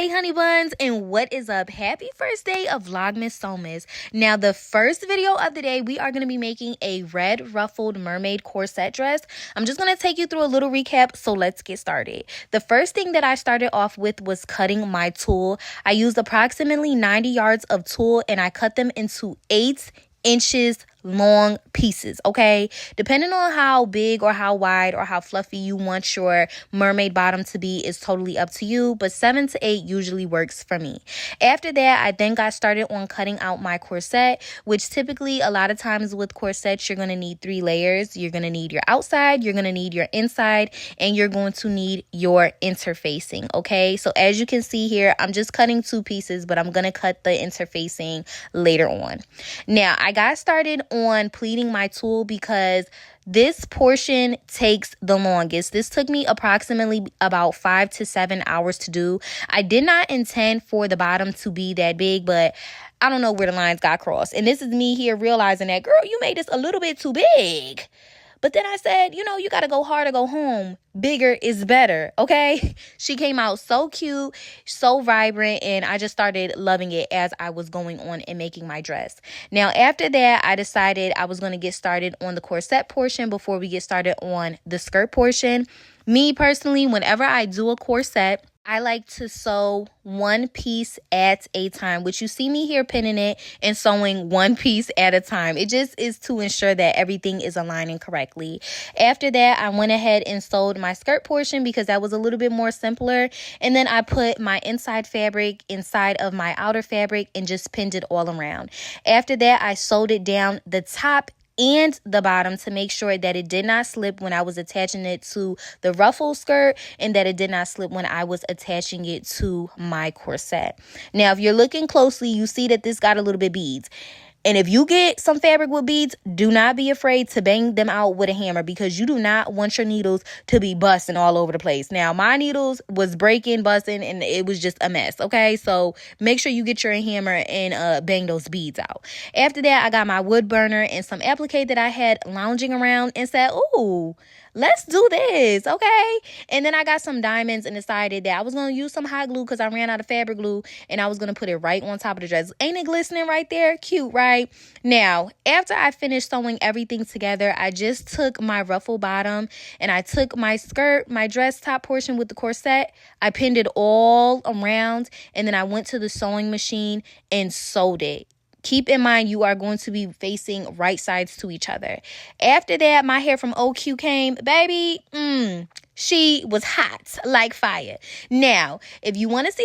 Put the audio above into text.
Hey honey buns, and what is up? Happy first day of VLOGMAS SEWMAS. Now the first video of the day, we are going to be making a red ruffled mermaid corset dress. I'm just going to take you through a little recap, so let's get started. The first thing that I started off with was cutting my tulle. I used approximately 90 yards of tulle and I cut them into 8 inches long pieces, okay? Depending on how big or how wide or how fluffy you want your mermaid bottom to be is totally up to you, but 7 to 8 usually works for me. After that, I then got started on cutting out my corset, which typically a lot of times with corsets, you're going to need 3 layers. You're going to need your outside, you're going to need your inside, and you're going to need your interfacing, okay? So as you can see here, I'm just cutting 2 pieces, but I'm going to cut the interfacing later on. Now, I got started on pleating my tulle because this portion takes the longest. This took me approximately about 5 to 7 hours to do. I did not intend for the bottom to be that big, but I don't know where the lines got crossed. And this is me here realizing that, girl, you made this a little bit too big. But then I said, you know, you got to go hard or go home. Bigger is better, okay? She came out so cute, so vibrant, and I just started loving it as I was going on and making my dress. Now, after that, I decided I was going to get started on the corset portion before we get started on the skirt portion. Me, personally, whenever I do a corset, I like to sew 1 piece at a time, which you see me here pinning it and sewing 1 piece at a time. It just is to ensure that everything is aligning correctly. After that, I went ahead and sewed my skirt portion because that was a little bit more simpler. And then I put my inside fabric inside of my outer fabric and just pinned it all around. After that, I sewed it down the top and the bottom to make sure that it did not slip when I was attaching it to the ruffle skirt and that it did not slip when I was attaching it to my corset. Now, if you're looking closely, you see that this got a little bit beads. And if you get some fabric with beads, do not be afraid to bang them out with a hammer because you do not want your needles to be busting all over the place. Now, my needles was breaking, busting, and it was just a mess, okay? So make sure you get your hammer and bang those beads out. After that, I got my wood burner and some applique that I had lounging around and said, ooh, let's do this, okay? And then I got some diamonds and decided that I was going to use some hot glue because I ran out of fabric glue and I was going to put it right on top of the dress. Ain't it glistening right there? Cute, right? Now, after I finished sewing everything together, I just took my ruffle bottom and I took my skirt, my dress top portion with the corset. I pinned it all around and then I went to the sewing machine and sewed it. Keep in mind, you are going to be facing right sides to each other. After that, my hair from OQ came. Baby, she was hot like fire. Now, if you want to see